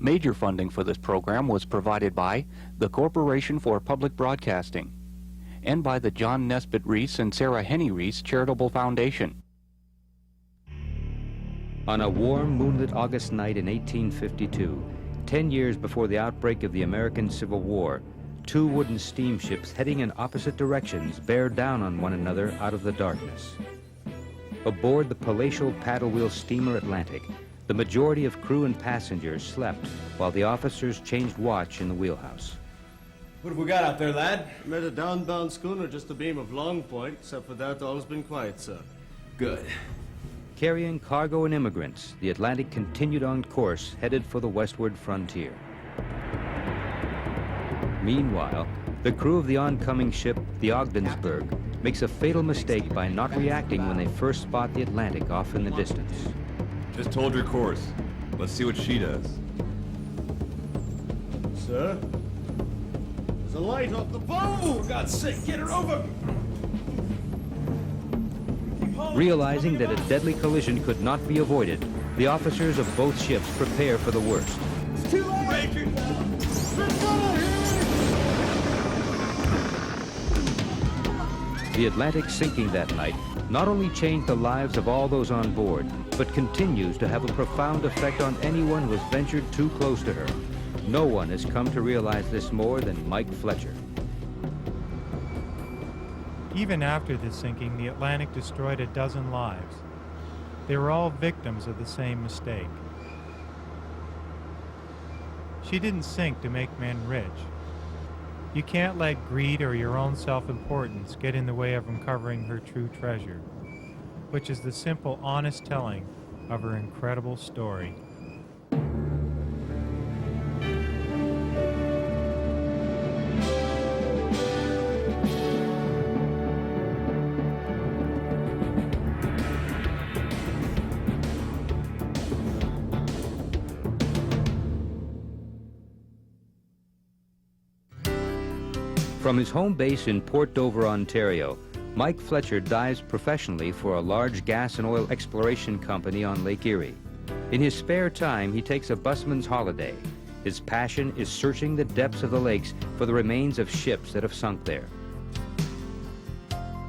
Major funding for this program was provided by the Corporation for Public Broadcasting and by the John Nesbitt Reese and Sarah Henny Reese Charitable Foundation. On a warm, moonlit August night in 1852, 10 years before the outbreak of the American Civil War, two wooden steamships heading in opposite directions bear down on one another out of the darkness. Aboard the palatial paddle-wheel steamer Atlantic, the majority of crew and passengers slept while the officers changed watch in the wheelhouse. What have we got out there, lad? Met a downbound schooner just abeam of Long Point. Except for that, all's been quiet, sir. Good. Carrying cargo and immigrants, the Atlantic continued on course, headed for the westward frontier. Meanwhile, the crew of the oncoming ship, the Ogdensburg, makes a fatal mistake by not reacting when they first spot the Atlantic off in the distance. Just hold your course. Let's see what she does. Sir? There's a light off the boat! For God's sake, get her over! Realizing that a deadly collision could not be avoided, the officers of both ships prepare for the worst. It's too late! The Atlantic sinking that night not only changed the lives of all those on board, but continues to have a profound effect on anyone who has ventured too close to her. No one has come to realize this more than Mike Fletcher. Even after the sinking, the Atlantic destroyed a dozen lives. They were all victims of the same mistake. She didn't sink to make men rich. You can't let greed or your own self-importance get in the way of uncovering her true treasure, which is the simple, honest telling of her incredible story. From his home base in Port Dover, Ontario, Mike Fletcher dives professionally for a large gas and oil exploration company on Lake Erie. In his spare time, he takes a busman's holiday. His passion is searching the depths of the lakes for the remains of ships that have sunk there.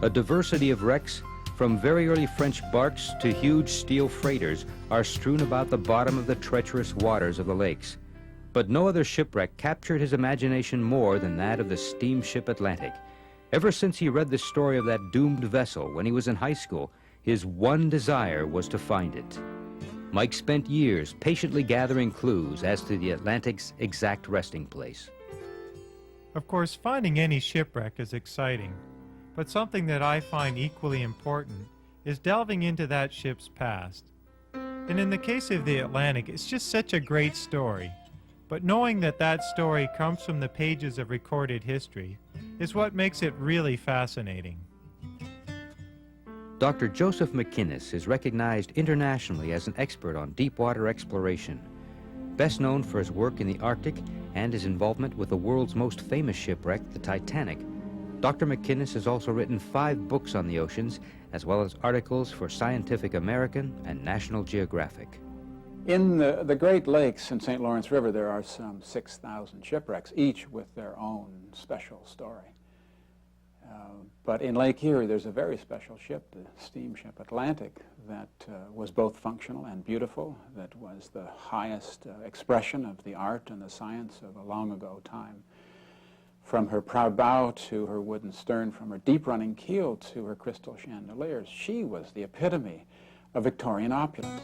A diversity of wrecks, from very early French barks to huge steel freighters, are strewn about the bottom of the treacherous waters of the lakes. But no other shipwreck captured his imagination more than that of the Steamship Atlantic. Ever since he read the story of that doomed vessel when he was in high school, his one desire was to find it. Mike spent years patiently gathering clues as to the Atlantic's exact resting place. Of course, finding any shipwreck is exciting, but something that I find equally important is delving into that ship's past. And in the case of the Atlantic, it's just such a great story. But knowing that that story comes from the pages of recorded history is what makes it really fascinating. Dr. Joseph McInnes is recognized internationally as an expert on deep-water exploration. Best known for his work in the Arctic and his involvement with the world's most famous shipwreck, the Titanic, Dr. McInnes has also written 5 books on the oceans, as well as articles for Scientific American and National Geographic. In the Great Lakes and St. Lawrence River, there are some 6,000 shipwrecks, each with their own special story. But in Lake Erie, there's a very special ship, the Steamship Atlantic, that was both functional and beautiful, that was the highest expression of the art and the science of a long ago time. From her proud bow to her wooden stern, from her deep-running keel to her crystal chandeliers, she was the epitome of Victorian opulence.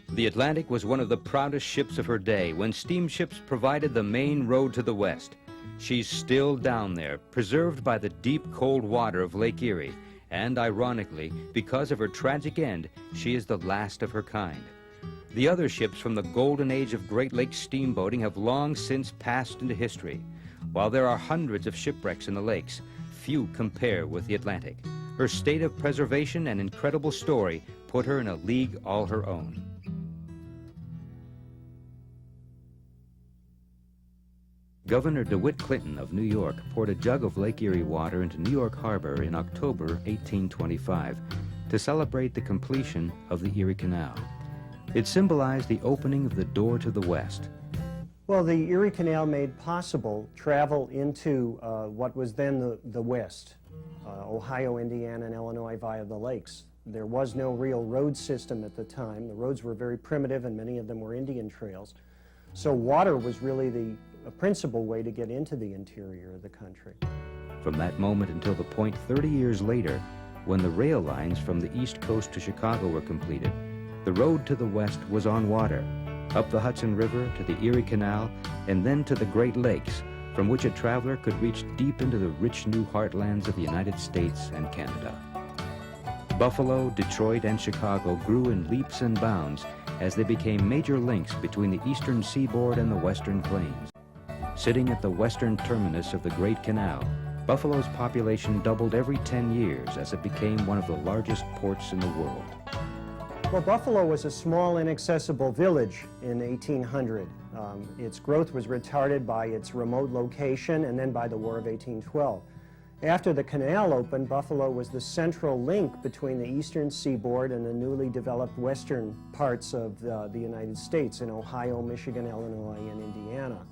The Atlantic was one of the proudest ships of her day when steamships provided the main road to the west. She's still down there, preserved by the deep, cold water of Lake Erie, and ironically, because of her tragic end, she is the last of her kind. The other ships from the golden age of Great Lakes steamboating have long since passed into history. While there are hundreds of shipwrecks in the lakes, few compare with the Atlantic. Her state of preservation and incredible story put her in a league all her own. Governor DeWitt Clinton of New York poured a jug of Lake Erie water into New York Harbor in October 1825 to celebrate the completion of the Erie Canal. It symbolized the opening of the door to the west. Well, the Erie Canal made possible travel into what was then the West, Ohio, Indiana, and Illinois via the lakes. There was no real road system at the time. The roads were very primitive, and many of them were Indian trails. So water was really the principal way to get into the interior of the country. From that moment until the point 30 years later, when the rail lines from the East Coast to Chicago were completed, the road to the west was on water, up the Hudson River to the Erie Canal, and then to the Great Lakes, from which a traveler could reach deep into the rich new heartlands of the United States and Canada. Buffalo, Detroit, and Chicago grew in leaps and bounds as they became major links between the eastern seaboard and the western plains. Sitting at the western terminus of the Great Canal, Buffalo's population doubled every 10 years as it became one of the largest ports in the world. Well, Buffalo was a small, inaccessible village in 1800. Its growth was retarded by its remote location and then by the War of 1812. After the canal opened, Buffalo was the central link between the eastern seaboard and the newly developed western parts of the United States in Ohio, Michigan, Illinois, and Indiana.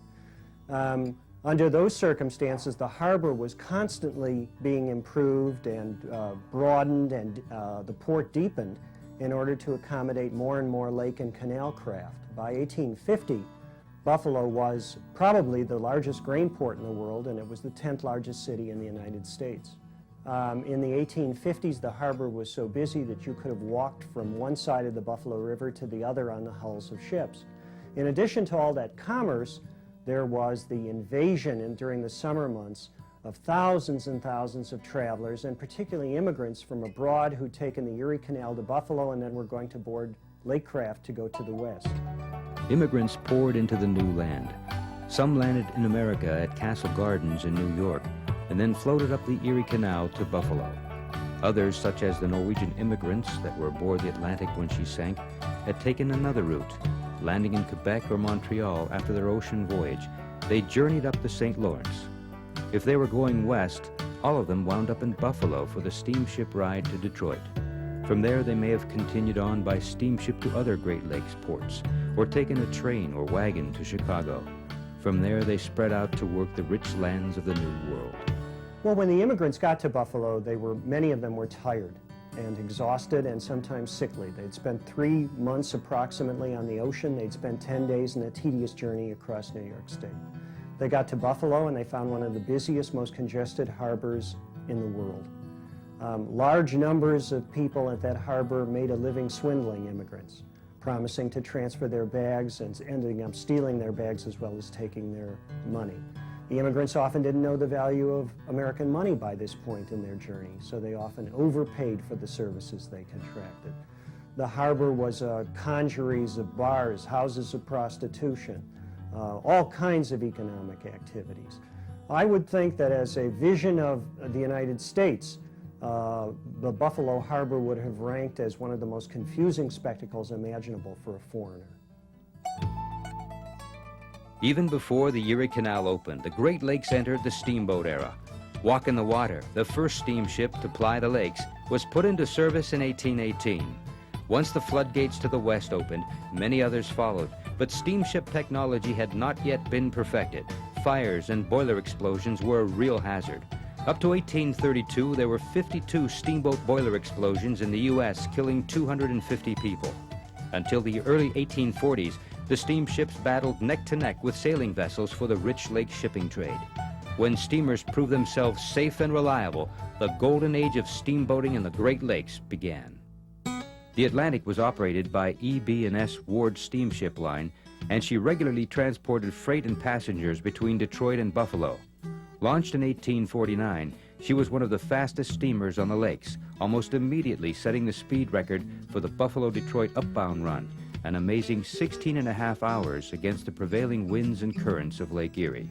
Under those circumstances, the harbor was constantly being improved and broadened, and the port deepened in order to accommodate more and more lake and canal craft. By 1850, Buffalo was probably the largest grain port in the world, and it was the 10th largest city in the United States. In the 1850s, the harbor was so busy that you could have walked from one side of the Buffalo River to the other on the hulls of ships. In addition to all that commerce, there was the invasion during the summer months of thousands and thousands of travelers, and particularly immigrants from abroad who'd taken the Erie Canal to Buffalo and then were going to board lake craft to go to the west. Immigrants poured into the new land. Some landed in America at Castle Gardens in New York and then floated up the Erie Canal to Buffalo. Others, such as the Norwegian immigrants that were aboard the Atlantic when she sank, had taken another route. Landing in Quebec or Montreal after their ocean voyage, they journeyed up the St. Lawrence. If they were going west, all of them wound up in Buffalo for the steamship ride to Detroit. From there, they may have continued on by steamship to other Great Lakes ports, or taken a train or wagon to Chicago. From there, they spread out to work the rich lands of the New World. Well, when the immigrants got to Buffalo, many of them were tired and exhausted and sometimes sickly. They'd spent 3 months approximately on the ocean. They'd spent 10 days in a tedious journey across New York State. They got to Buffalo and they found one of the busiest, most congested harbors in the world. Large numbers of people at that harbor made a living swindling immigrants, promising to transfer their bags and ending up stealing their bags as well as taking their money. The immigrants often didn't know the value of American money by this point in their journey, so they often overpaid for the services they contracted. The harbor was congeries of bars, houses of prostitution, all kinds of economic activities. I would think that as a vision of the United States, the Buffalo Harbor would have ranked as one of the most confusing spectacles imaginable for a foreigner. Even before the Erie Canal opened, the Great Lakes entered the steamboat era. Walk in the Water, the first steamship to ply the lakes, was put into service in 1818. Once the floodgates to the west opened, many others followed, but steamship technology had not yet been perfected. Fires and boiler explosions were a real hazard. Up to 1832, there were 52 steamboat boiler explosions in the U.S., killing 250 people. Until the early 1840s, the steamships battled neck to neck with sailing vessels for the rich lake shipping trade. When steamers proved themselves safe and reliable, the golden age of steamboating in the Great Lakes began. The Atlantic was operated by E.B.&S. Ward Steamship Line, and she regularly transported freight and passengers between Detroit and Buffalo. Launched in 1849, she was one of the fastest steamers on the lakes, almost immediately setting the speed record for the Buffalo-Detroit upbound run, an amazing 16.5 hours against the prevailing winds and currents of Lake Erie.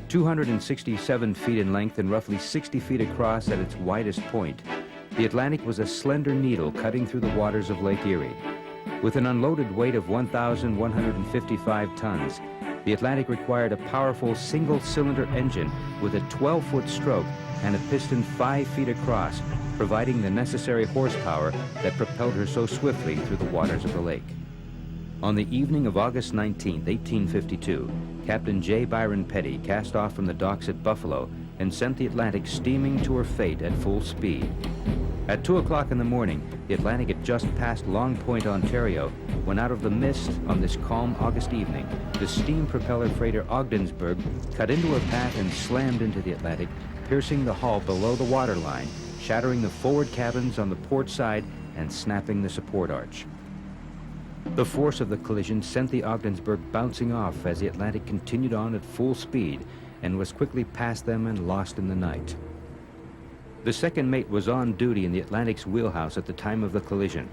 267 feet in length and roughly 60 feet across at its widest point, the Atlantic was a slender needle cutting through the waters of Lake Erie. With an unloaded weight of 1,155 tons, the Atlantic required a powerful single-cylinder engine with a 12-foot stroke and a piston 5 feet across, providing the necessary horsepower that propelled her so swiftly through the waters of the lake. On the evening of August 19, 1852, Captain J. Byron Petty cast off from the docks at Buffalo and sent the Atlantic steaming to her fate at full speed. At 2 o'clock in the morning, the Atlantic had just passed Long Point, Ontario, when out of the mist on this calm August evening, the steam propeller freighter Ogdensburg cut into her path and slammed into the Atlantic, piercing the hull below the waterline, shattering the forward cabins on the port side and snapping the support arch. The force of the collision sent the Ogdensburg bouncing off as the Atlantic continued on at full speed and was quickly past them and lost in the night. The second mate was on duty in the Atlantic's wheelhouse at the time of the collision.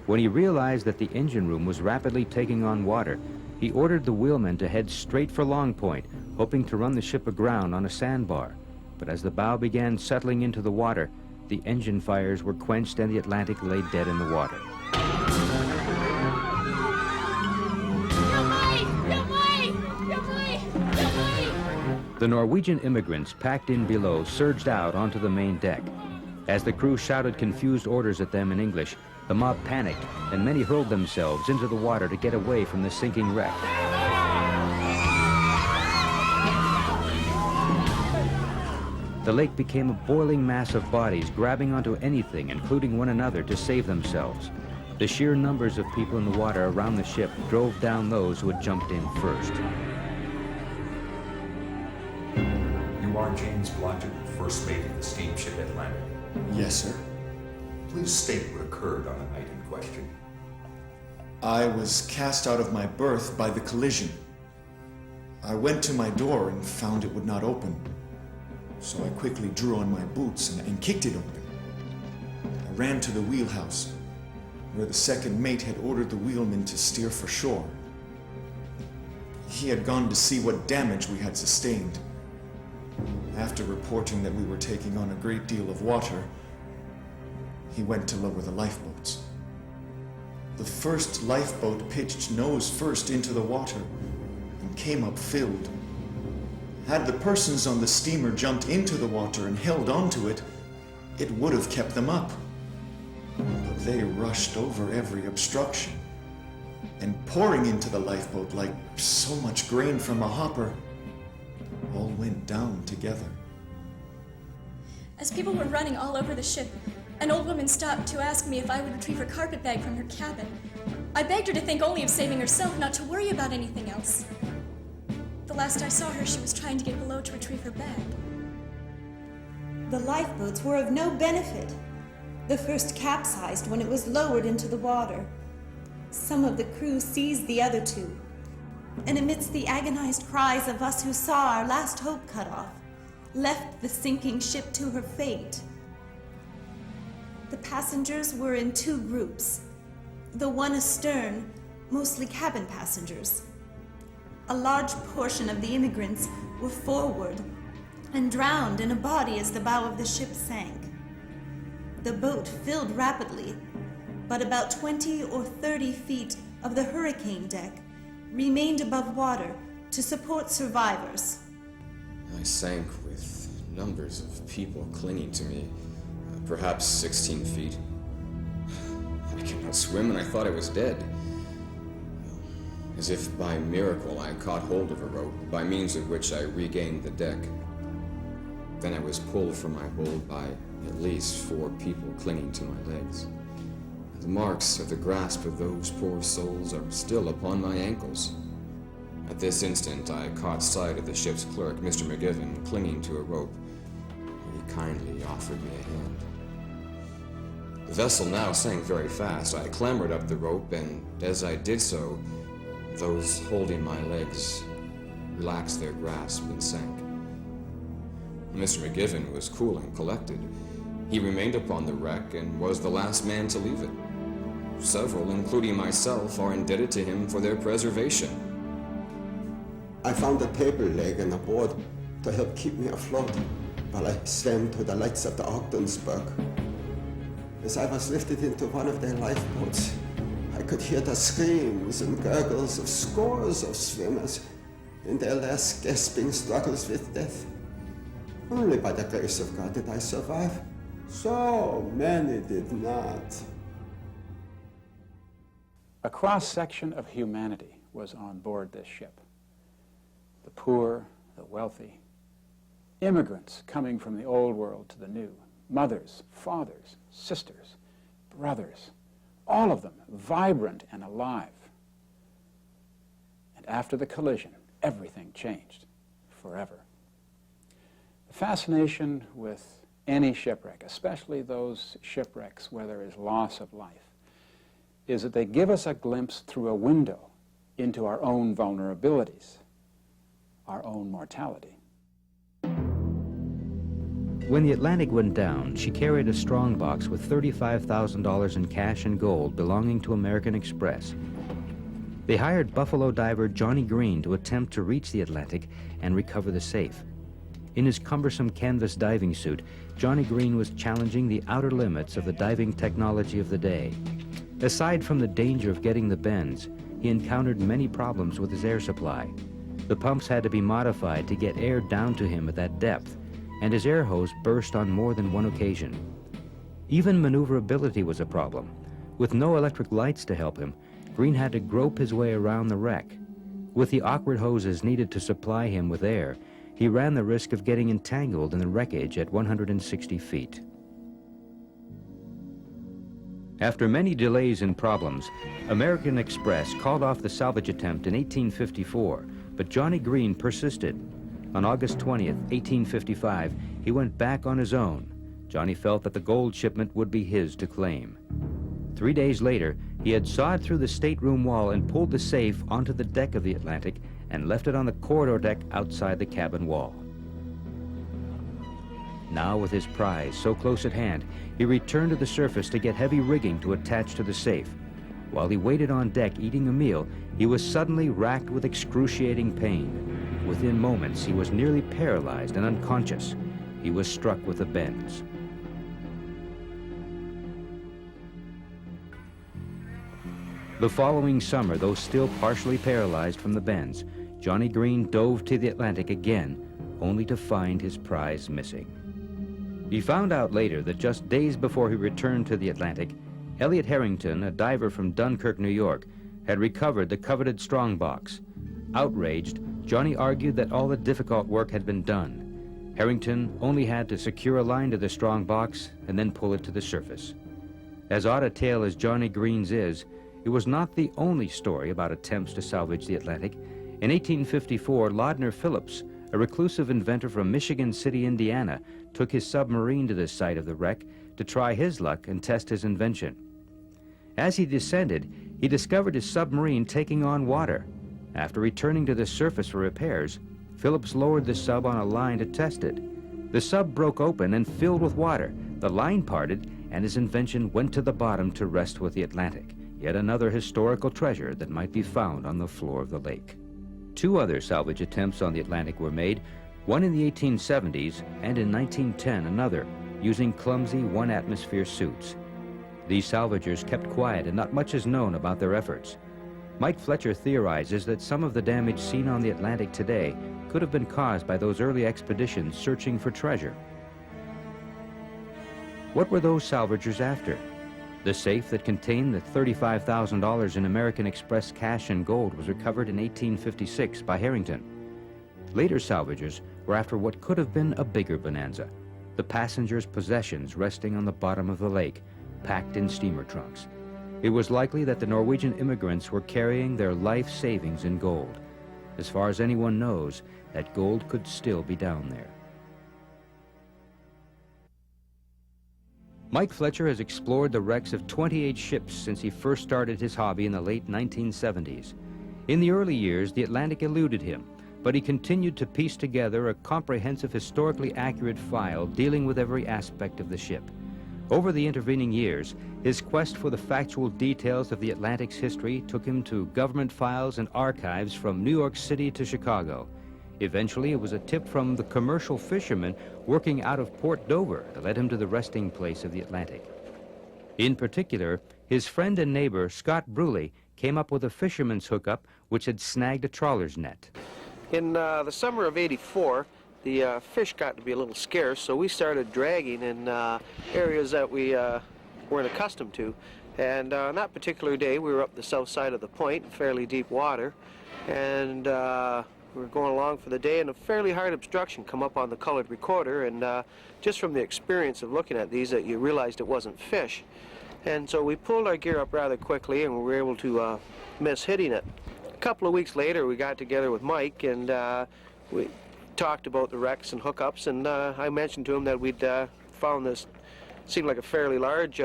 When he realized that the engine room was rapidly taking on water, he ordered the wheelmen to head straight for Long Point, hoping to run the ship aground on a sandbar. But as the bow began settling into the water, the engine fires were quenched and the Atlantic lay dead in the water. The Norwegian immigrants packed in below surged out onto the main deck. As the crew shouted confused orders at them in English, the mob panicked and many hurled themselves into the water to get away from the sinking wreck. The lake became a boiling mass of bodies grabbing onto anything, including one another, to save themselves. The sheer numbers of people in the water around the ship drove down those who had jumped in first. You are James Blodgett, first mate of the Steamship Atlantic. Yes, sir. Please state what occurred on the night in question. I was cast out of my berth by the collision. I went to my door and found it would not open. So I quickly drew on my boots and kicked it open. I ran to the wheelhouse, where the second mate had ordered the wheelman to steer for shore. He had gone to see what damage we had sustained. After reporting that we were taking on a great deal of water, he went to lower the lifeboats. The first lifeboat pitched nose first into the water and came up filled. Had the persons on the steamer jumped into the water and held onto it, it would have kept them up. But they rushed over every obstruction, and pouring into the lifeboat like so much grain from a hopper, all went down together. As people were running all over the ship, an old woman stopped to ask me if I would retrieve her carpet bag from her cabin. I begged her to think only of saving herself, not to worry about anything else. The last I saw her, she was trying to get below to retrieve her bag. The lifeboats were of no benefit. The first capsized when it was lowered into the water. Some of the crew seized the other two, and amidst the agonized cries of us who saw our last hope cut off, left the sinking ship to her fate. The passengers were in two groups. The one astern, mostly cabin passengers. A large portion of the immigrants were forward and drowned in a body as the bow of the ship sank. The boat filled rapidly, but about 20 or 30 feet of the hurricane deck remained above water to support survivors. I sank with numbers of people clinging to me, perhaps 16 feet. I could not swim and I thought I was dead. As if by miracle I caught hold of a rope, by means of which I regained the deck. Then I was pulled from my hold by at least 4 people clinging to my legs. The marks of the grasp of those poor souls are still upon my ankles. At this instant, I caught sight of the ship's clerk, Mr. McGivern, clinging to a rope. He kindly offered me a hand. The vessel now sank very fast. I clambered up the rope, and as I did so, those holding my legs relaxed their grasp and sank. Mr. McGivern was cool and collected. He remained upon the wreck and was the last man to leave it. Several, including myself, are indebted to him for their preservation. I found a table leg and a board to help keep me afloat while I swam to the lights of the Ogdensburg. As I was lifted into one of their lifeboats, I could hear the screams and gurgles of scores of swimmers in their last gasping struggles with death. Only by the grace of God did I survive, So many did not. A cross-section of humanity was on board this ship. The poor, the wealthy, immigrants coming from the old world to the new, mothers, fathers, sisters, brothers, all of them vibrant and alive. And after the collision, everything changed forever. The fascination with any shipwreck, especially those shipwrecks where there is loss of life, is that they give us a glimpse through a window into our own vulnerabilities, our own mortality. When the Atlantic went down, she carried a strongbox with $35,000 in cash and gold belonging to American Express. They hired Buffalo diver Johnny Green to attempt to reach the Atlantic and recover the safe. In his cumbersome canvas diving suit, Johnny Green was challenging the outer limits of the diving technology of the day. Aside from the danger of getting the bends, he encountered many problems with his air supply. The pumps had to be modified to get air down to him at that depth, and his air hose burst on more than one occasion. Even maneuverability was a problem. With no electric lights to help him, Green had to grope his way around the wreck. With the awkward hoses needed to supply him with air, he ran the risk of getting entangled in the wreckage at 160 feet. After many delays and problems, American Express called off the salvage attempt in 1854, but Johnny Green persisted. On August 20th, 1855, he went back on his own. Johnny felt that the gold shipment would be his to claim. 3 days later, he had sawed through the stateroom wall and pulled the safe onto the deck of the Atlantic and left it on the corridor deck outside the cabin wall. Now, with his prize so close at hand, he returned to the surface to get heavy rigging to attach to the safe. While he waited on deck eating a meal, he was suddenly racked with excruciating pain. Within moments, he was nearly paralyzed and unconscious. He was struck with the bends. The following summer, though still partially paralyzed from the bends, Johnny Green dove to the Atlantic again, only to find his prize missing. He found out later that just days before he returned to the Atlantic, Elliot Harrington, a diver from Dunkirk, New York, had recovered the coveted strongbox. Outraged, Johnny argued that all the difficult work had been done. Harrington only had to secure a line to the strongbox and then pull it to the surface. As odd a tale as Johnny Green's is, it was not the only story about attempts to salvage the Atlantic. In 1854, Laudner Phillips, a reclusive inventor from Michigan City, Indiana, took his submarine to the site of the wreck to try his luck and test his invention. As he descended, he discovered his submarine taking on water. After returning to the surface for repairs, Phillips lowered the sub on a line to test it. The sub broke open and filled with water. The line parted, and his invention went to the bottom to rest with the Atlantic, yet another historical treasure that might be found on the floor of the lake. 2 other salvage attempts on the Atlantic were made, one in the 1870s and in 1910 another, using clumsy one-atmosphere suits. These salvagers kept quiet and not much is known about their efforts. Mike Fletcher theorizes that some of the damage seen on the Atlantic today could have been caused by those early expeditions searching for treasure. What were those salvagers after? The safe that contained the $35,000 in American Express cash and gold was recovered in 1856 by Harrington. Later salvagers were after what could have been a bigger bonanza, the passengers' possessions resting on the bottom of the lake, packed in steamer trunks. It was likely that the Norwegian immigrants were carrying their life savings in gold. As far as anyone knows, that gold could still be down there. Mike Fletcher has explored the wrecks of 28 ships since he first started his hobby in the late 1970s. In the early years, the Atlantic eluded him, but he continued to piece together a comprehensive, historically accurate file dealing with every aspect of the ship. Over the intervening years, his quest for the factual details of the Atlantic's history took him to government files and archives from New York City to Chicago. Eventually, it was a tip from the commercial fishermen working out of Port Dover that led him to the resting place of the Atlantic. In particular, his friend and neighbor, Scott Bruley, came up with a fisherman's hookup which had snagged a trawler's net. In the summer of '84, the fish got to be a little scarce, so we started dragging in areas that we weren't accustomed to. And on that particular day, we were up the south side of the point, fairly deep water, and we were going along for the day, and a fairly hard obstruction come up on the colored recorder, and just from the experience of looking at these, that you realized it wasn't fish. And so we pulled our gear up rather quickly, and we were able to miss hitting it. A couple of weeks later, we got together with Mike, and we talked about the wrecks and hookups, and I mentioned to him that we'd found this, seemed like a fairly large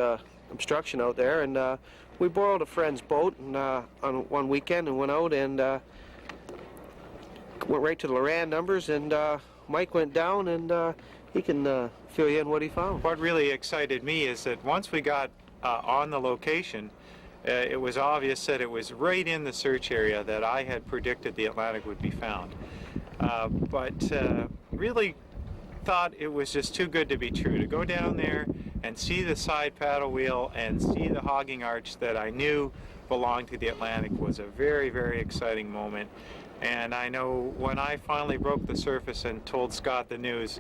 obstruction out there, and we borrowed a friend's boat and, on one weekend and went out and went right to the Loran numbers, and Mike went down, and he can fill you in what he found. What really excited me is that once we got on the location, it was obvious that it was right in the search area that I had predicted the Atlantic would be found. But really thought it was just too good to be true. To go down there and see the side paddle wheel and see the hogging arch that I knew belonged to the Atlantic was a very, very exciting moment. And I know when I finally broke the surface and told Scott the news,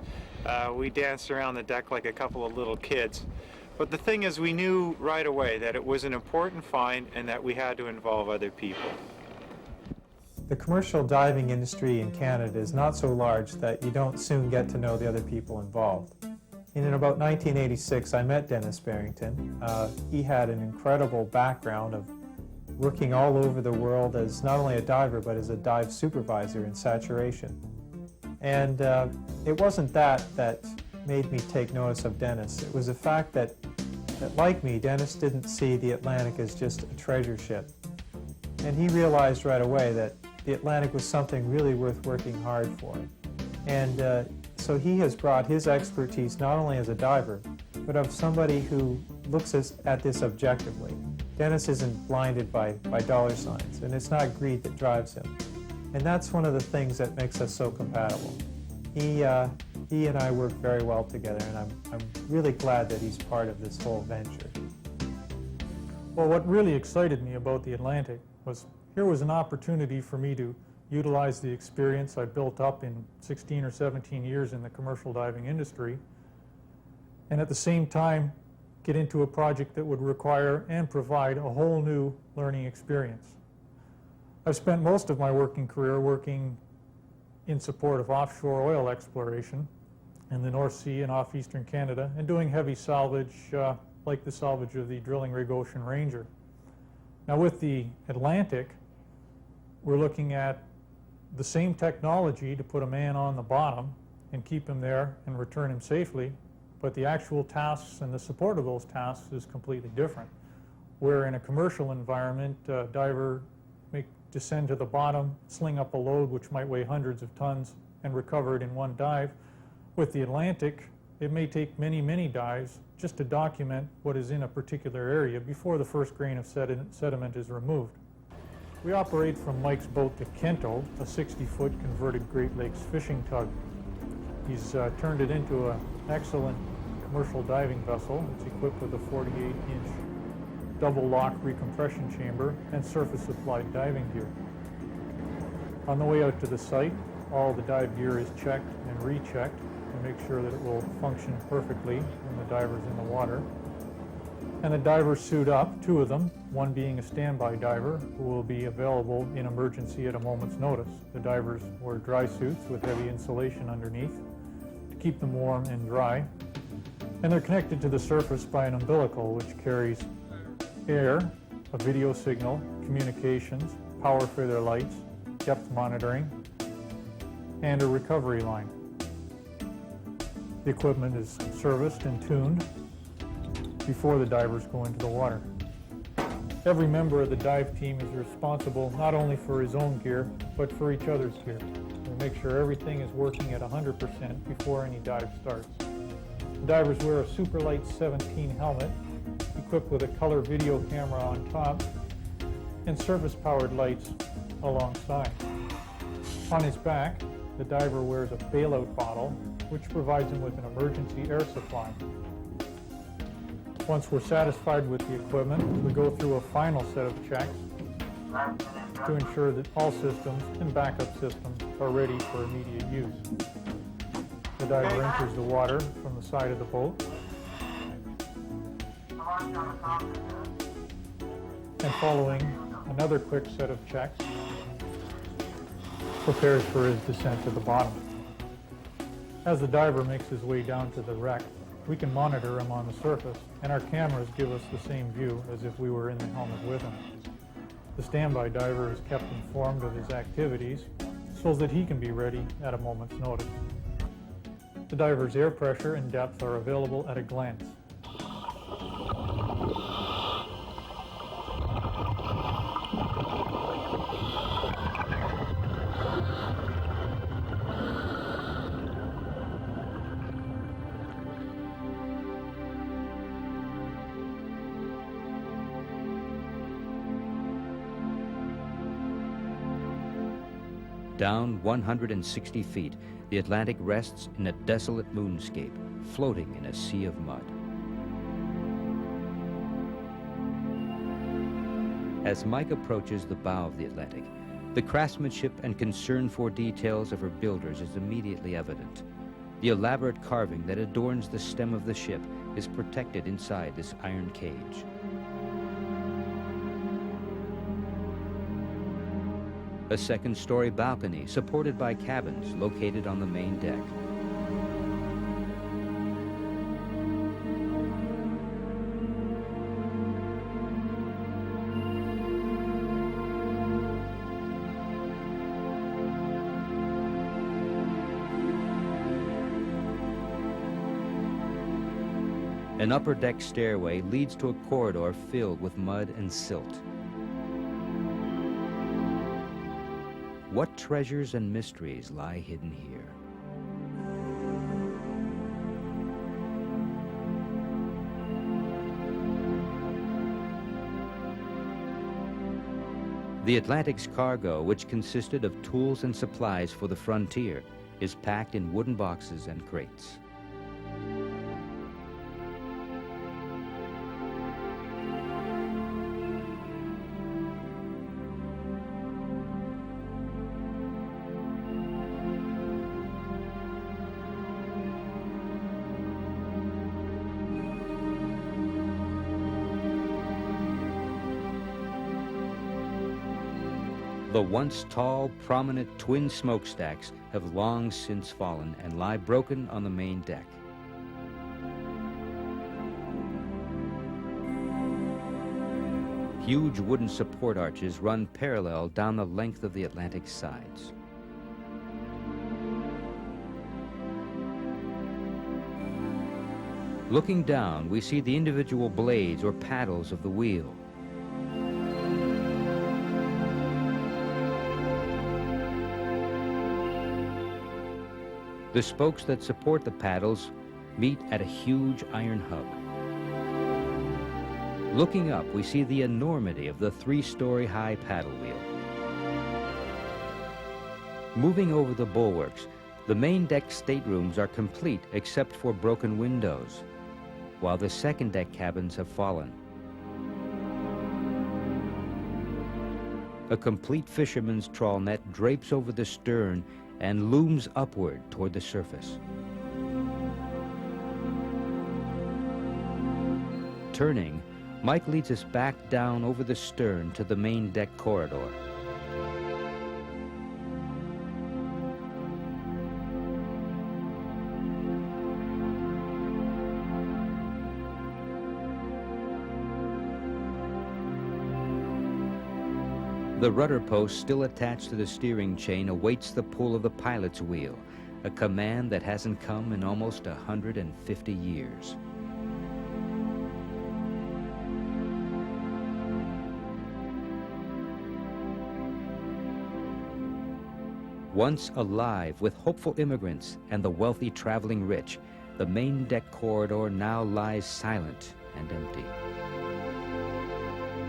we danced around the deck like a couple of little kids. But the thing is, we knew right away that it was an important find and that we had to involve other people. The commercial diving industry in Canada is not so large that you don't soon get to know the other people involved. And in about 1986, I met Dennis Barrington. He had an incredible background of working all over the world as not only a diver, but as a dive supervisor in saturation. And it wasn't that made me take notice of Dennis. It was the fact that like me, Dennis didn't see the Atlantic as just a treasure ship. And he realized right away that the Atlantic was something really worth working hard for. And so he has brought his expertise not only as a diver, but of somebody who looks at this objectively. Dennis isn't blinded by dollar signs, and it's not greed that drives him. And that's one of the things that makes us so compatible. He and I work very well together, and I'm really glad that he's part of this whole venture. Well, what really excited me about the Atlantic was here was an opportunity for me to utilize the experience I built up in 16 or 17 years in the commercial diving industry, and at the same time get into a project that would require and provide a whole new learning experience. I've spent most of my working career working in support of offshore oil exploration in the North Sea and off eastern Canada, and doing heavy salvage like the salvage of the drilling rig Ocean Ranger. Now with the Atlantic, we're looking at the same technology to put a man on the bottom and keep him there and return him safely, but the actual tasks and the support of those tasks is completely different. Where in a commercial environment, a diver may descend to the bottom, sling up a load which might weigh hundreds of tons and recover it in one dive. With the Atlantic, it may take many, many dives just to document what is in a particular area before the first grain of sediment is removed. We operate from Mike's boat to Kento, a 60-foot converted Great Lakes fishing tug. He's turned it into an excellent commercial diving vessel. It's equipped with a 48-inch double lock recompression chamber and surface applied diving gear. On the way out to the site, all the dive gear is checked and rechecked to make sure that it will function perfectly when the diver's in the water. And the divers suit up, two of them, one being a standby diver who will be available in emergency at a moment's notice. The divers wear dry suits with heavy insulation underneath to keep them warm and dry. And they're connected to the surface by an umbilical which carries air, a video signal, communications, power for their lights, depth monitoring, and a recovery line. The equipment is serviced and tuned before the divers go into the water. Every member of the dive team is responsible not only for his own gear, but for each other's gear. We make sure everything is working at 100% before any dive starts. The divers wear a Superlight 17 helmet, equipped with a color video camera on top, and surface-powered lights alongside. On his back, the diver wears a bailout bottle, which provides him with an emergency air supply. Once we're satisfied with the equipment, we go through a final set of checks to ensure that all systems and backup systems are ready for immediate use. The diver enters the water from the side of the boat and, following another quick set of checks, prepares for his descent to the bottom. As the diver makes his way down to the wreck, we can monitor him on the surface, and our cameras give us the same view as if we were in the helmet with him. The standby diver is kept informed of his activities so that he can be ready at a moment's notice. The diver's air pressure and depth are available at a glance. Down 160 feet, the Atlantic rests in a desolate moonscape, floating in a sea of mud. As Mike approaches the bow of the Atlantic, the craftsmanship and concern for details of her builders is immediately evident. The elaborate carving that adorns the stem of the ship is protected inside this iron cage. A second-story balcony supported by cabins located on the main deck. An upper deck stairway leads to a corridor filled with mud and silt. What treasures and mysteries lie hidden here? The Atlantic's cargo, which consisted of tools and supplies for the frontier, is packed in wooden boxes and crates. The once tall, prominent twin smokestacks have long since fallen and lie broken on the main deck. Huge wooden support arches run parallel down the length of the Atlantic's sides. Looking down, we see the individual blades or paddles of the wheel. The spokes that support the paddles meet at a huge iron hub. Looking up, we see the enormity of the 3-story high paddle wheel. Moving over the bulwarks, the main deck staterooms are complete except for broken windows, while the second deck cabins have fallen. A complete fisherman's trawl net drapes over the stern and looms upward toward the surface. Turning, Mike leads us back down over the stern to the main deck corridor. The rudder post still attached to the steering chain awaits the pull of the pilot's wheel, a command that hasn't come in almost 150 years. Once alive with hopeful immigrants and the wealthy traveling rich, the main deck corridor now lies silent and empty.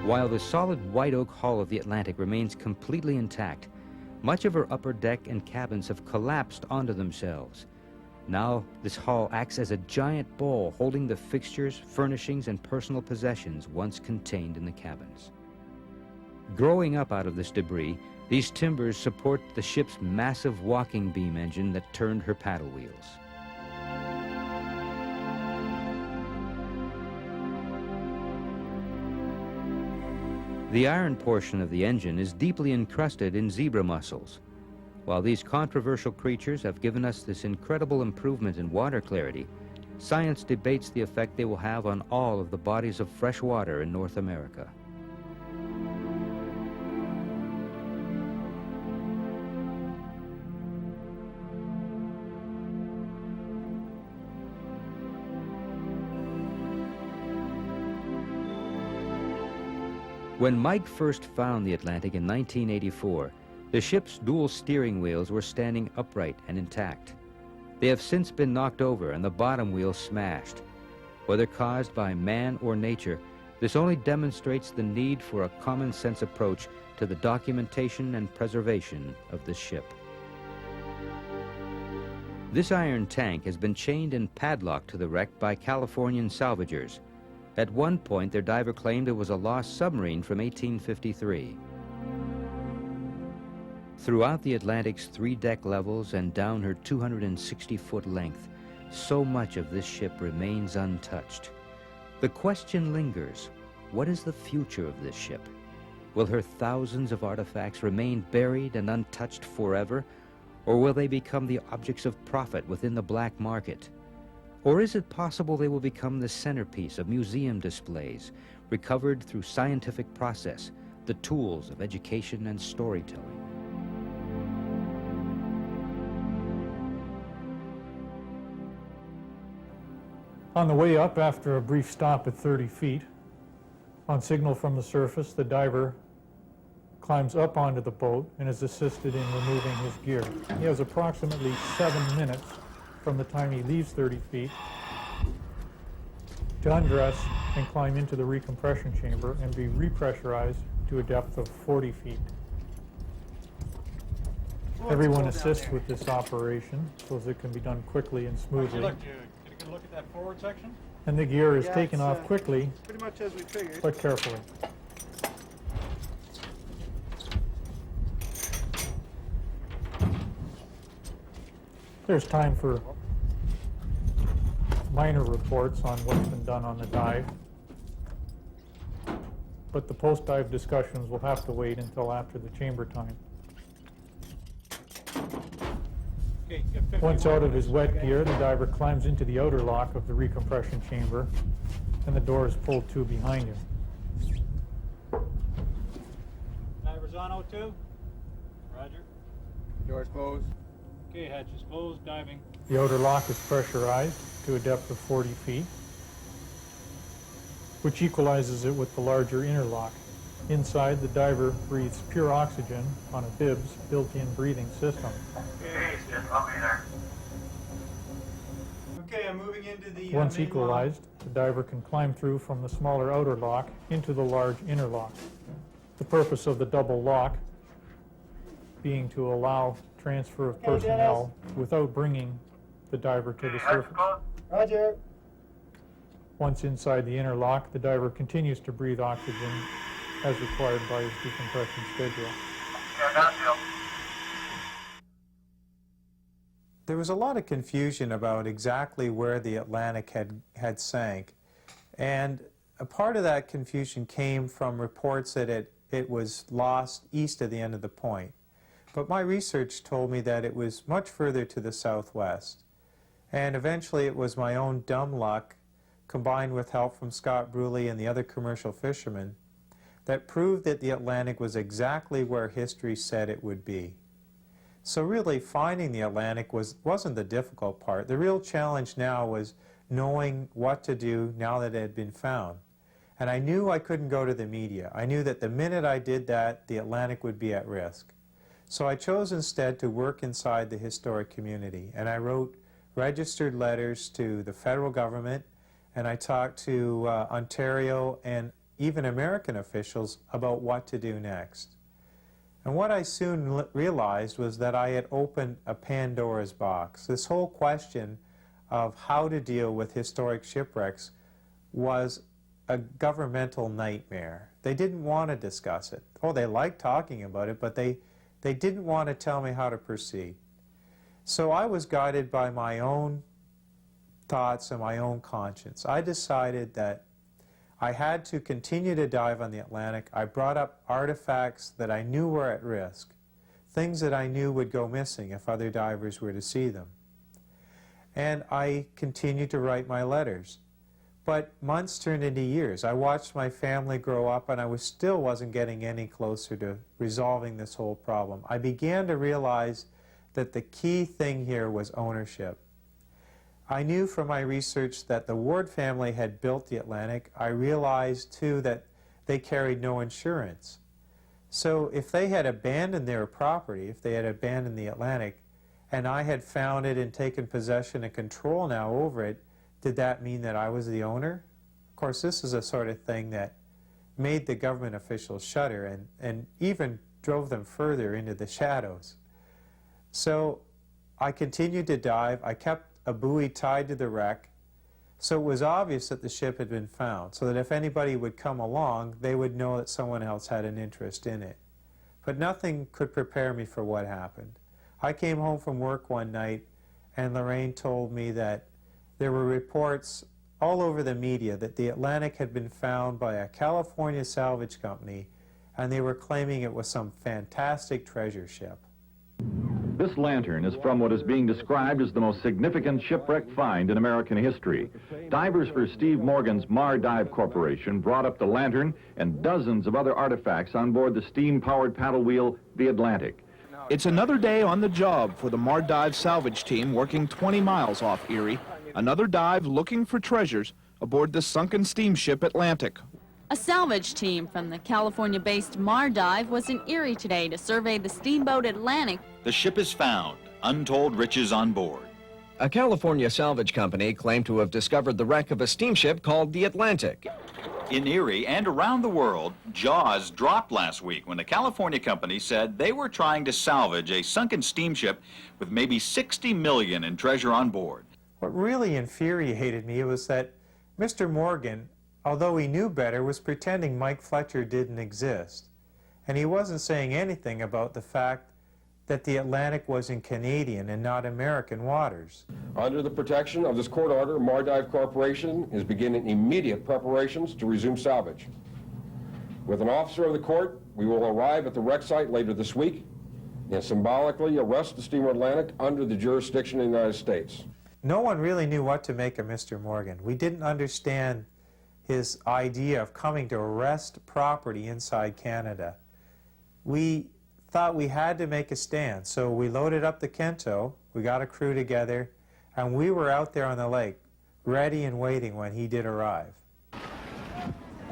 While the solid white oak hull of the Atlantic remains completely intact, much of her upper deck and cabins have collapsed onto themselves. Now, this hull acts as a giant bowl holding the fixtures, furnishings, and personal possessions once contained in the cabins. Growing up out of this debris, these timbers support the ship's massive walking beam engine that turned her paddle wheels. The iron portion of the engine is deeply encrusted in zebra mussels. While these controversial creatures have given us this incredible improvement in water clarity, science debates the effect they will have on all of the bodies of fresh water in North America. When Mike first found the Atlantic in 1984, the ship's dual steering wheels were standing upright and intact. They have since been knocked over and the bottom wheel smashed. Whether caused by man or nature, this only demonstrates the need for a common-sense approach to the documentation and preservation of the ship. This iron tank has been chained and padlocked to the wreck by Californian salvagers. At one point, their diver claimed it was a lost submarine from 1853. Throughout the Atlantic's 3 deck levels and down her 260-foot length, so much of this ship remains untouched. The question lingers, what is the future of this ship? Will her thousands of artifacts remain buried and untouched forever, or will they become the objects of profit within the black market? Or is it possible they will become the centerpiece of museum displays, recovered through scientific process, the tools of education and storytelling? On the way up, after a brief stop at 30 feet, on signal from the surface, the diver climbs up onto the boat and is assisted in removing his gear. He has approximately 7 minutes from the time he leaves 30 feet to undress and climb into the recompression chamber and be repressurized to a depth of 40 feet. Everyone assists with this operation so as it can be done quickly and smoothly. Look, get a good look at that forward section. And the gear is taken off quickly, Pretty much as we figured. but carefully. There's time for minor reports on what's been done on the dive, but the post-dive discussions will have to wait until after the chamber time. Okay, you got 50 Once out of his minutes. wet gear, the diver climbs into the outer lock of the recompression chamber, and the door is pulled to behind him. Divers on O2. Roger. Doors closed. Okay, hatches closed, diving. The outer lock is pressurized to a depth of 40 feet, which equalizes it with the larger inner lock. Inside, the diver breathes pure oxygen on a BIBS built-in breathing system. Okay, I'll be there. Okay, I'm moving into the Once main equalized, the diver can climb through from the smaller outer lock into the large inner lock. The purpose of the double lock being to allow transfer of personnel without bringing the diver to the surface. Roger. Once inside the inner lock, the diver continues to breathe oxygen as required by his decompression schedule. There was a lot of confusion about exactly where the Atlantic had sank, and a part of that confusion came from reports that it was lost east of the end of the point. But my research told me that it was much further to the southwest. And eventually it was my own dumb luck, combined with help from Scott Bruley and the other commercial fishermen, that proved that the Atlantic was exactly where history said it would be. So really, finding the Atlantic wasn't the difficult part. The real challenge now was knowing what to do now that it had been found. And I knew I couldn't go to the media. I knew that the minute I did that, the Atlantic would be at risk. So I chose instead to work inside the historic community, and I wrote registered letters to the federal government, and I talked to Ontario and even American officials about what to do next. And what I soon realized was that I had opened a Pandora's box. This whole question of how to deal with historic shipwrecks was a governmental nightmare. They didn't want to discuss it. Oh, they liked talking about it, but they didn't want to tell me how to proceed. So I was guided by my own thoughts and my own conscience. I decided that I had to continue to dive on the Atlantic. I brought up artifacts that I knew were at risk, things that I knew would go missing if other divers were to see them. And I continued to write my letters. But months turned into years. I watched my family grow up, and I still wasn't getting any closer to resolving this whole problem. I began to realize that the key thing here was ownership. I knew from my research that the Ward family had built the Atlantic. I realized, too, that they carried no insurance. So if they had abandoned their property, if they had abandoned the Atlantic, and I had found it and taken possession and control now over it, did that mean that I was the owner? Of course, this is a sort of thing that made the government officials shudder and even drove them further into the shadows. So I continued to dive. I kept a buoy tied to the wreck, so it was obvious that the ship had been found, so that if anybody would come along, they would know that someone else had an interest in it. But nothing could prepare me for what happened. I came home from work one night, and Lorraine told me that there were reports all over the media that the Atlantic had been found by a California salvage company, and they were claiming it was some fantastic treasure ship. This lantern is from what is being described as the most significant shipwreck find in American history. Divers for Steve Morgan's Mar Dive Corporation brought up the lantern and dozens of other artifacts on board the steam-powered paddle wheel, the Atlantic. It's another day on the job for the Mar Dive salvage team working 20 miles off Erie. Another dive looking for treasures aboard the sunken steamship Atlantic. A salvage team from the California-based Mar Dive was in Erie today to survey the steamboat Atlantic. The ship is found, untold riches on board. A California salvage company claimed to have discovered the wreck of a steamship called the Atlantic. In Erie and around the world, jaws dropped last week when a California company said they were trying to salvage a sunken steamship with maybe $60 million in treasure on board. What really infuriated me was that Mr. Morgan, although he knew better, was pretending Mike Fletcher didn't exist. And he wasn't saying anything about the fact that the Atlantic was in Canadian and not American waters. Under the protection of this court order, Mar Dive Corporation is beginning immediate preparations to resume salvage. With an officer of the court, we will arrive at the wreck site later this week and symbolically arrest the steamer Atlantic under the jurisdiction of the United States. No one really knew what to make of Mr. Morgan. We didn't understand his idea of coming to arrest property inside Canada. We thought we had to make a stand, so we loaded up the Kento, we got a crew together, and we were out there on the lake, ready and waiting when he did arrive.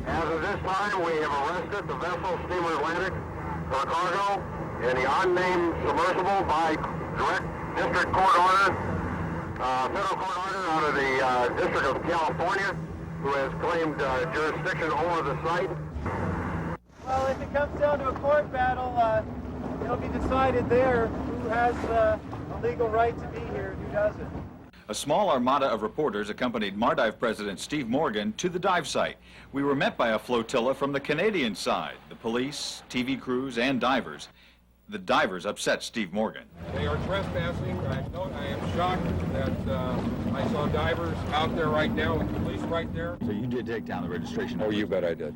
As of this time, we have arrested the vessel Steamer Atlantic for cargo in the unnamed submersible by direct district court order, federal court order out of the District of California, who has claimed jurisdiction over the site. Well, if it comes down to a court battle, it'll be decided there who has a legal right to be here and who doesn't. A small armada of reporters accompanied Mar Dive President Steve Morgan to the dive site. We were met by a flotilla from the Canadian side, the police, TV crews, and divers. The divers upset Steve Morgan. They are trespassing. I am shocked that I saw divers out there right now with the police right there. So you did take down the registration? Oh, you bet I did.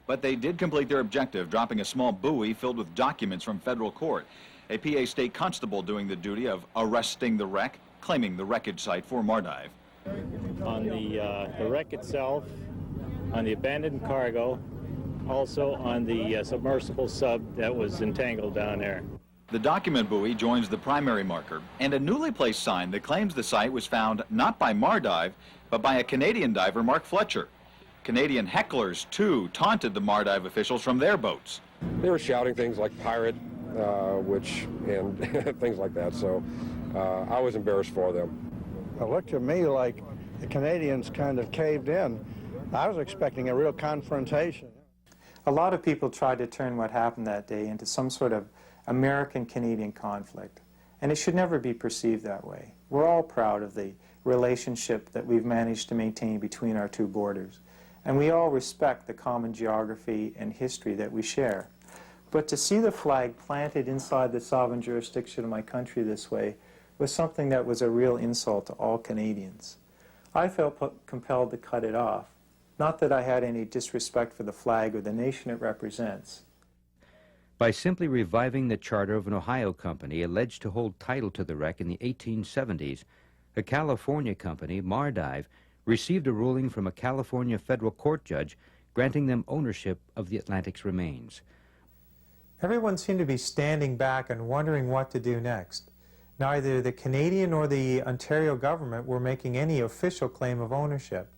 But they did complete their objective, dropping a small buoy filled with documents from federal court. A PA state constable doing the duty of arresting the wreck, claiming the wreckage site for Mar Dive. On the wreck itself, on the abandoned cargo, also on the submersible sub that was entangled down there. The document buoy joins the primary marker and a newly placed sign that claims the site was found not by Mar Dive, but by a Canadian diver, Mark Fletcher. Canadian hecklers, too, taunted the Mar Dive officials from their boats. They were shouting things like pirate, and things like that, so I was embarrassed for them. It looked to me like the Canadians kind of caved in. I was expecting a real confrontation. A lot of people tried to turn what happened that day into some sort of American-Canadian conflict, and it should never be perceived that way. We're all proud of the relationship that we've managed to maintain between our two borders, and we all respect the common geography and history that we share. But to see the flag planted inside the sovereign jurisdiction of my country this way was something that was a real insult to all Canadians. I felt compelled to cut it off. Not that I had any disrespect for the flag or the nation it represents. By simply reviving the charter of an Ohio company alleged to hold title to the wreck in the 1870s, a California company, Mardive, received a ruling from a California federal court judge granting them ownership of the Atlantic's remains. Everyone seemed to be standing back and wondering what to do next. Neither the Canadian nor the Ontario government were making any official claim of ownership.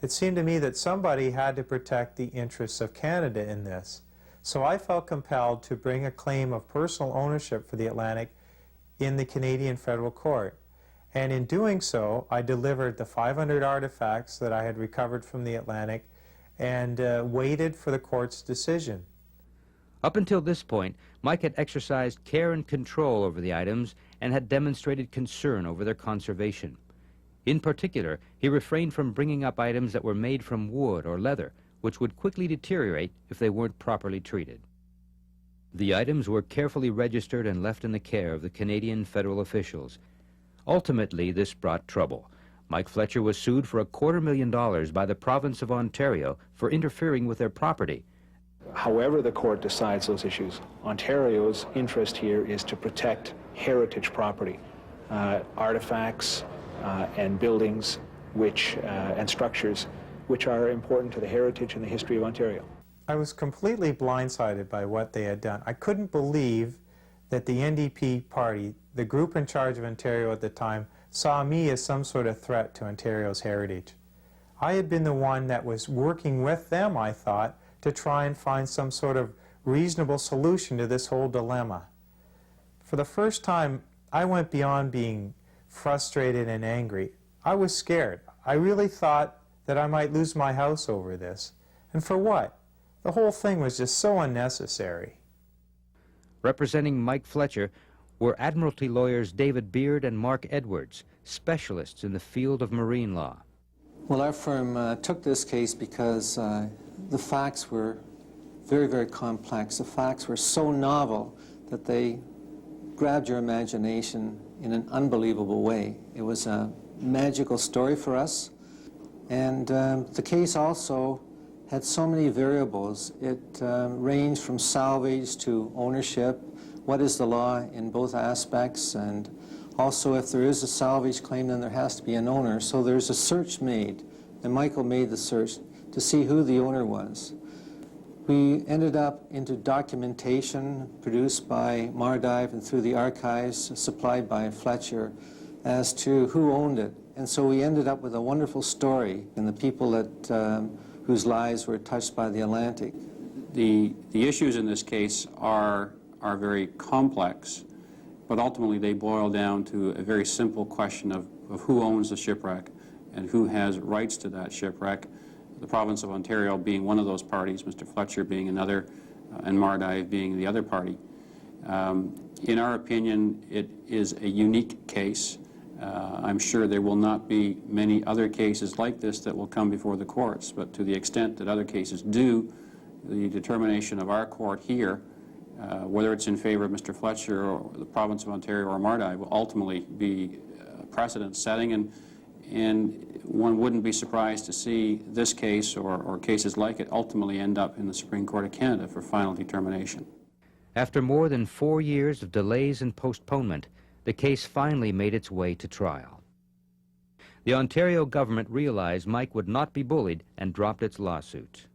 It seemed to me that somebody had to protect the interests of Canada in this. So I felt compelled to bring a claim of personal ownership for the Atlantic in the Canadian federal court. And in doing so, I delivered the 500 artifacts that I had recovered from the Atlantic and waited for the court's decision. Up until this point, Mike had exercised care and control over the items and had demonstrated concern over their conservation. In particular, he refrained from bringing up items that were made from wood or leather, which would quickly deteriorate if they weren't properly treated. The items were carefully registered and left in the care of the Canadian federal officials. Ultimately, this brought trouble. Mike Fletcher was sued for $250,000 by the province of Ontario for interfering with their property. However the court decides those issues, Ontario's interest here is to protect heritage property, artifacts and buildings and structures which are important to the heritage and the history of Ontario. I was completely blindsided by what they had done. I couldn't believe that the NDP party, the group in charge of Ontario at the time, saw me as some sort of threat to Ontario's heritage. I had been the one that was working with them, I thought, to try and find some sort of reasonable solution to this whole dilemma. For the first time, I went beyond being frustrated and angry. I was scared. I really thought that I might lose my house over this. And for what? The whole thing was just so unnecessary. Representing Mike Fletcher were Admiralty lawyers David Beard and Mark Edwards, specialists in the field of marine law. Well, our firm took this case because the facts were very, very complex. The facts were so novel that they grabbed your imagination in an unbelievable way. It was a magical story for us. And the case also had so many variables. It ranged from salvage to ownership, what is the law in both aspects, and also if there is a salvage claim, then there has to be an owner. So there's a search made, and Michael made the search to see who the owner was. We ended up into documentation produced by Mardive and through the archives supplied by Fletcher as to who owned it. And so we ended up with a wonderful story and the people that, whose lives were touched by the Atlantic. The issues in this case are very complex, but ultimately they boil down to a very simple question of who owns the shipwreck and who has rights to that shipwreck, the province of Ontario being one of those parties, Mr. Fletcher being another, and Mardive being the other party. In our opinion, it is a unique case. I'm sure there will not be many other cases like this that will come before the courts, but to the extent that other cases do, the determination of our court here, whether it's in favor of Mr. Fletcher or the province of Ontario or Mardive, will ultimately be precedent-setting, and one wouldn't be surprised to see this case or cases like it ultimately end up in the Supreme Court of Canada for final determination. After more than 4 years of delays and postponement, the case finally made its way to trial. The Ontario government realized Mike would not be bullied and dropped its lawsuit.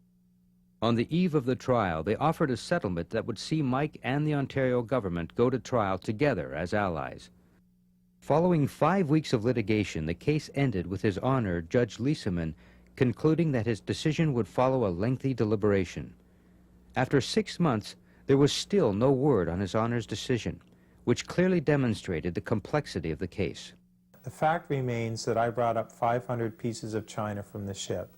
On the eve of the trial, they offered a settlement that would see Mike and the Ontario government go to trial together as allies. Following 5 weeks of litigation, the case ended with His Honor, Judge Lieseman, concluding that his decision would follow a lengthy deliberation. After 6 months, there was still no word on His Honor's decision, which clearly demonstrated the complexity of the case. The fact remains that I brought up 500 pieces of china from the ship.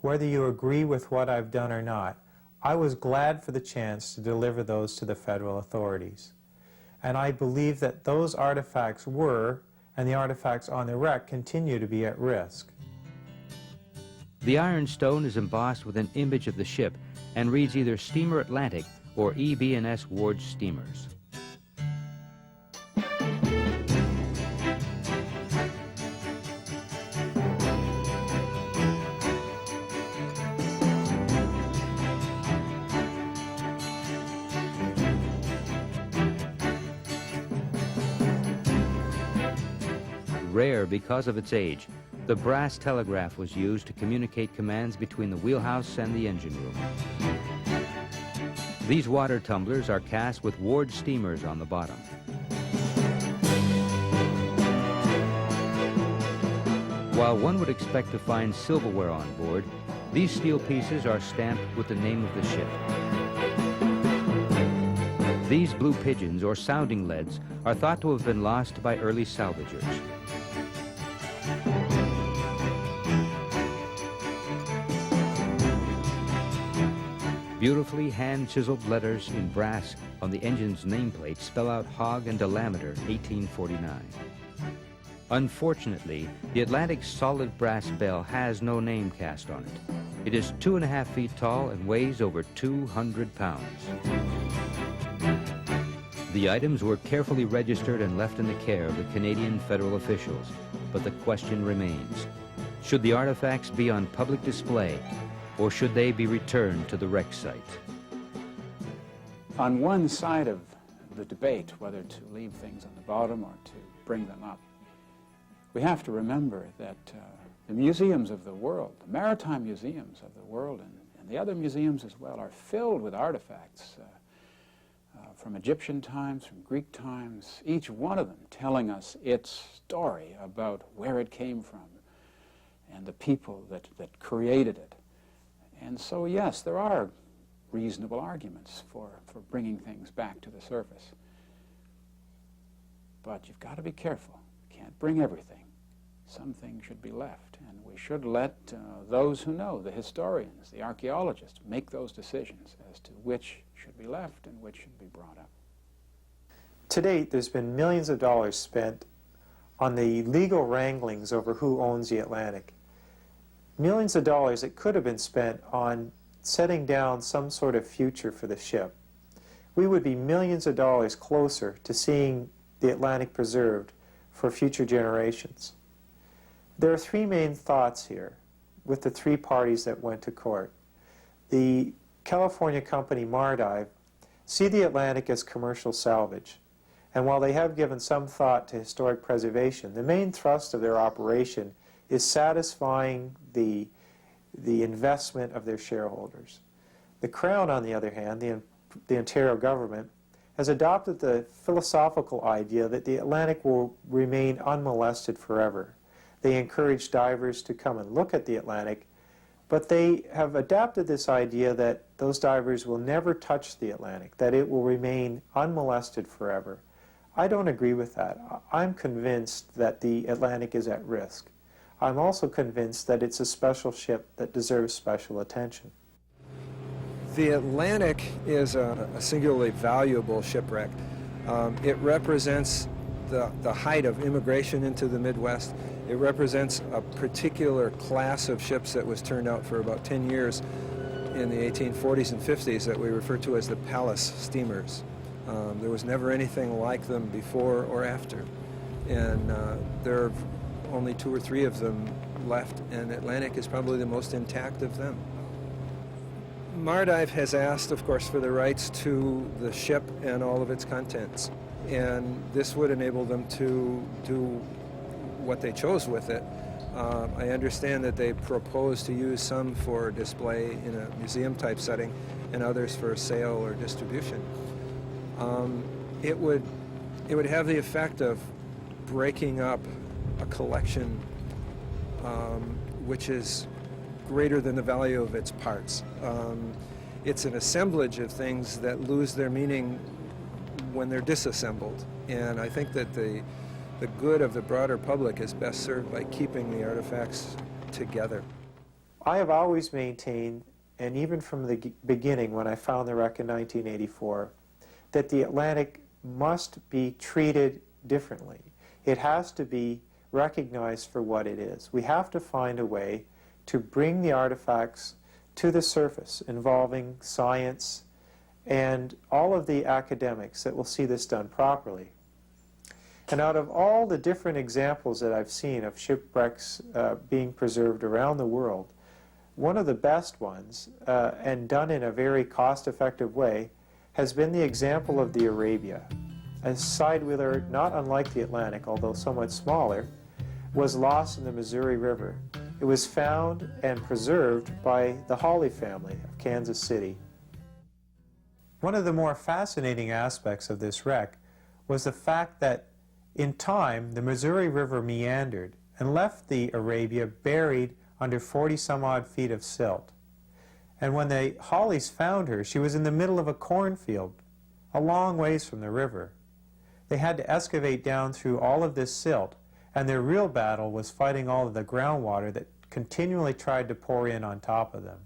Whether you agree with what I've done or not, I was glad for the chance to deliver those to the federal authorities. And I believe that those artifacts were, and the artifacts on the wreck continue to be at risk. The ironstone is embossed with an image of the ship and reads either Steamer Atlantic or EB&S Ward's steamers. rare because of its age. The brass telegraph was used to communicate commands between the wheelhouse and the engine room. These water tumblers are cast with Ward steamers on the bottom. While one would expect to find silverware on board, these steel pieces are stamped with the name of the ship. These blue pigeons, or sounding leads, are thought to have been lost by early salvagers. Beautifully hand-chiseled letters in brass on the engine's nameplate spell out Hog and Diameter 1849. Unfortunately, the Atlantic's solid brass bell has no name cast on it. It is 2.5 feet tall and weighs over 200 pounds. The items were carefully registered and left in the care of the Canadian federal officials, but the question remains. Should the artifacts be on public display, or should they be returned to the wreck site? On one side of the debate, whether to leave things on the bottom or to bring them up, we have to remember that the museums of the world, the maritime museums of the world, and the other museums as well, are filled with artifacts from Egyptian times, from Greek times, each one of them telling us its story about where it came from and the people that created it. And so, yes, there are reasonable arguments for bringing things back to the surface. But you've got to be careful. You can't bring everything. Some things should be left, and we should let those who know, the historians, the archaeologists, make those decisions as to which should be left and which should be brought up. To date, there's been millions of dollars spent on the legal wranglings over who owns the Atlantic. Millions of dollars that could have been spent on setting down some sort of future for the ship. We would be millions of dollars closer to seeing the Atlantic preserved for future generations. There are three main thoughts here with the three parties that went to court. The California company Mardive see the Atlantic as commercial salvage, and while they have given some thought to historic preservation, the main thrust of their operation is satisfying the investment of their shareholders. The Crown, on the other hand, the Ontario government, has adopted the philosophical idea that the Atlantic will remain unmolested forever. They encourage divers to come and look at the Atlantic, but they have adapted this idea that those divers will never touch the Atlantic, that it will remain unmolested forever. I don't agree with that. I'm convinced that the Atlantic is at risk. I'm also convinced that it's a special ship that deserves special attention. The Atlantic is a singularly valuable shipwreck. It represents the height of immigration into the Midwest. It represents a particular class of ships that was turned out for about 10 years in the 1840s and 50s that we refer to as the palace steamers. There was never anything like them before or after. And there are only 2 or 3 of them left, and Atlantic is probably the most intact of them. Mardive has asked, of course, for the rights to the ship and all of its contents. And this would enable them to do what they chose with it. I understand that they propose to use some for display in a museum-type setting and others for sale or distribution. It would have the effect of breaking up a collection which is greater than the value of its parts. It's an assemblage of things that lose their meaning when they're disassembled. And I think that the good of the broader public is best served by keeping the artifacts together. I have always maintained, and even from the beginning when I found the wreck in 1984, that the Atlantic must be treated differently. It has to be recognized for what it is. We have to find a way to bring the artifacts to the surface involving science and all of the academics that will see this done properly. And out of all the different examples that I've seen of shipwrecks being preserved around the world, one of the best ones, and done in a very cost-effective way, has been the example of the Arabia, a side wheeler not unlike the Atlantic, although somewhat smaller, was lost in the Missouri River. It was found and preserved by the Hawley family of Kansas City. One of the more fascinating aspects of this wreck was the fact that in time the Missouri River meandered and left the Arabia buried under 40-some-odd feet of silt. And when the Hawleys found her, she was in the middle of a cornfield, a long ways from the river. They had to excavate down through all of this silt, and their real battle was fighting all of the groundwater that continually tried to pour in on top of them.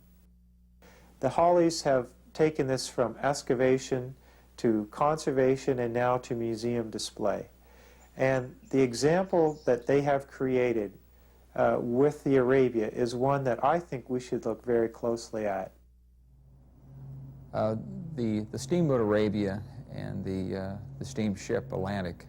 The Hawleys have taken this from excavation to conservation and now to museum display. And the example that they have created with the Arabia is one that I think we should look very closely at. The steamboat Arabia and the steamship Atlantic,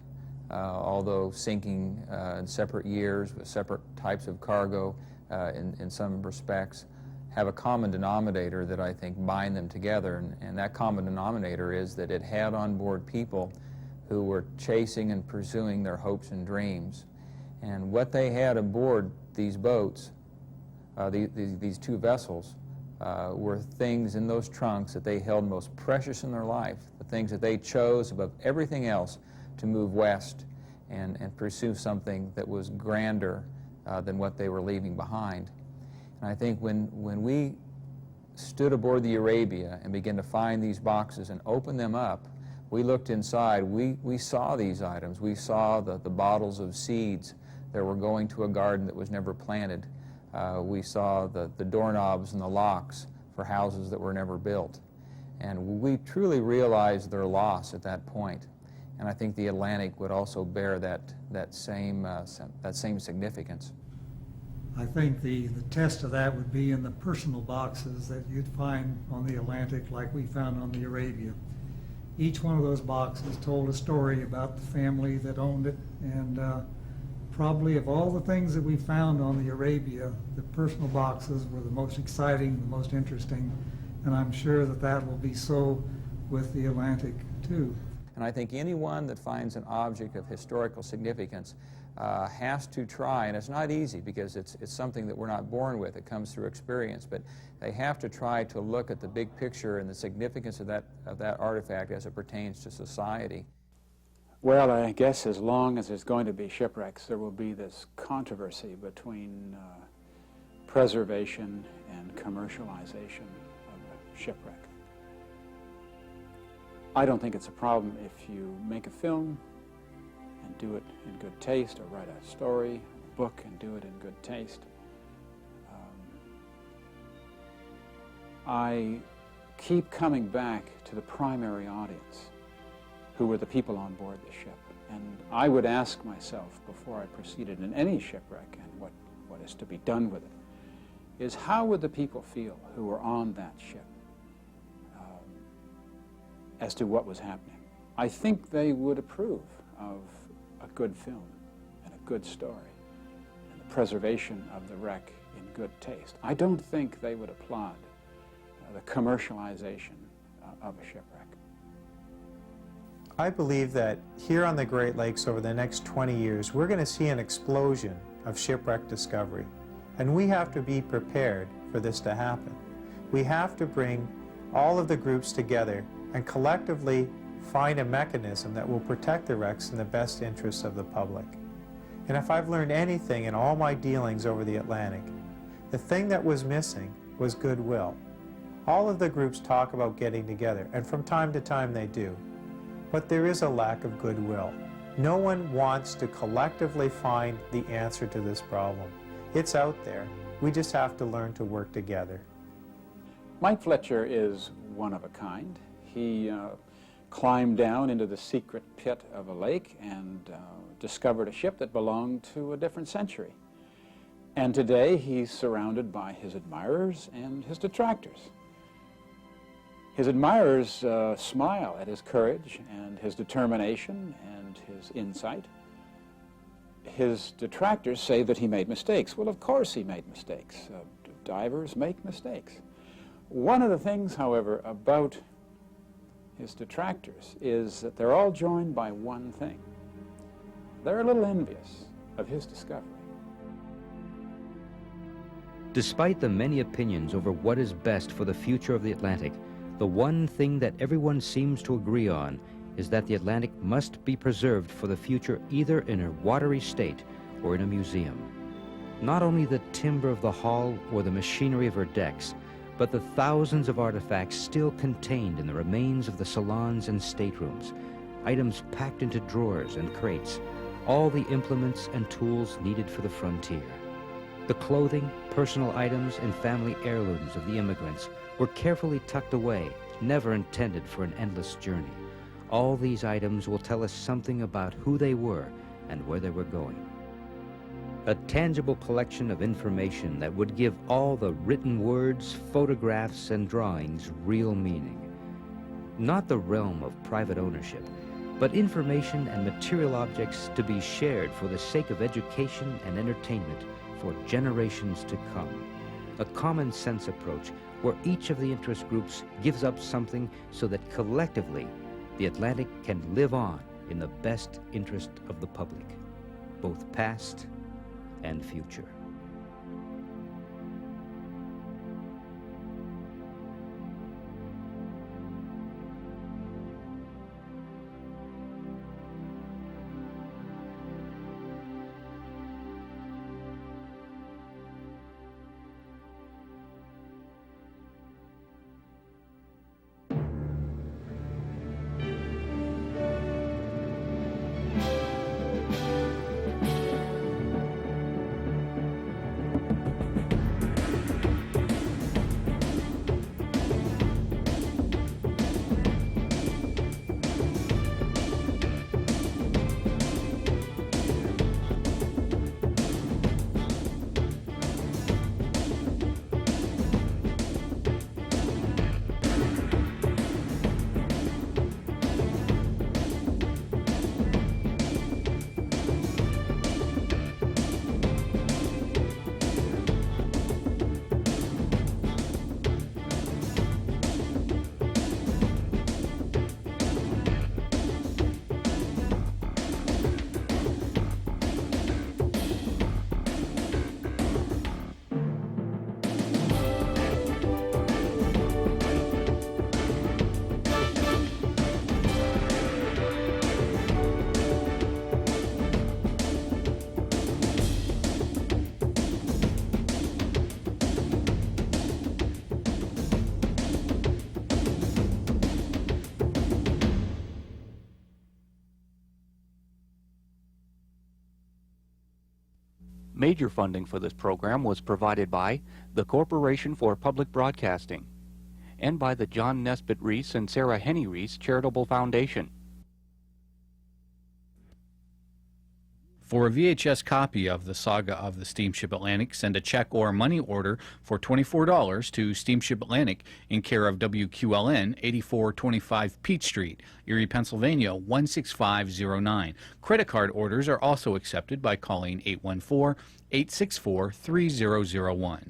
although sinking in separate years with separate types of cargo in some respects, have a common denominator that I think bind them together, and that common denominator is that it had on board people who were chasing and pursuing their hopes and dreams. And what they had aboard these boats, these two vessels, were things in those trunks that they held most precious in their life, the things that they chose above everything else to move west and pursue something that was grander than what they were leaving behind. And I think when we stood aboard the Arabia and began to find these boxes and open them up, we looked inside, we saw these items. We saw the bottles of seeds that were going to a garden that was never planted. We saw the doorknobs and the locks for houses that were never built. And we truly realized their loss at that point. And I think the Atlantic would also bear that same significance. I think the test of that would be in the personal boxes that you'd find on the Atlantic like we found on the Arabia. Each one of those boxes told a story about the family that owned it, and probably of all the things that we found on the Arabia, the personal boxes were the most exciting, the most interesting, and I'm sure that that will be so with the Atlantic too. And I think anyone that finds an object of historical significance has to try, and it's not easy because it's something that we're not born with. It comes through experience, but they have to try to look at the big picture and the significance of that artifact as it pertains to society. Well, I guess as long as there's going to be shipwrecks, there will be this controversy between preservation and commercialization of a shipwreck. I don't think it's a problem if you make a film and do it in good taste, or write a story, a book, and do it in good taste. I keep coming back to the primary audience, who were the people on board the ship. And I would ask myself, before I proceeded in any shipwreck and what is to be done with it, is how would the people feel who were on that ship as to what was happening? I think they would approve of a good film and a good story and the preservation of the wreck in good taste. I don't think they would applaud the commercialization of a shipwreck. I believe that here on the Great Lakes over the next 20 years, we're going to see an explosion of shipwreck discovery. And we have to be prepared for this to happen. We have to bring all of the groups together and collectively find a mechanism that will protect the wrecks in the best interests of the public. And if I've learned anything in all my dealings over the Atlantic, the thing that was missing was goodwill. All of the groups talk about getting together, and from time to time they do. But there is a lack of goodwill. No one wants to collectively find the answer to this problem. It's out there. We just have to learn to work together. Mike Fletcher is one of a kind. He climbed down into the secret pit of a lake and discovered a ship that belonged to a different century. And today he's surrounded by his admirers and his detractors. His admirers smile at his courage and his determination and his insight. His detractors say that he made mistakes. Well, of course he made mistakes. Divers make mistakes. One of the things, however, about his detractors is that they're all joined by one thing. They're a little envious of his discovery. Despite the many opinions over what is best for the future of the Atlantic, the one thing that everyone seems to agree on is that the Atlantic must be preserved for the future either in a watery state or in a museum. Not only the timber of the hull or the machinery of her decks, but the thousands of artifacts still contained in the remains of the salons and staterooms, items packed into drawers and crates, all the implements and tools needed for the frontier. The clothing, personal items, and family heirlooms of the immigrants were carefully tucked away, never intended for an endless journey. All these items will tell us something about who they were and where they were going. A tangible collection of information that would give all the written words, photographs, and drawings real meaning. Not the realm of private ownership, but information and material objects to be shared for the sake of education and entertainment for generations to come. A common sense approach where each of the interest groups gives up something so that collectively the Atlantic can live on in the best interest of the public, both past and future. Major funding for this program was provided by the Corporation for Public Broadcasting and by the John Nesbitt Reese and Sarah Henny Reese Charitable Foundation. For a VHS copy of the Saga of the Steamship Atlantic, send a check or money order for $24 to Steamship Atlantic in care of WQLN, 8425 Peach Street, Erie, Pennsylvania, 16509. Credit card orders are also accepted by calling 814-864-3001.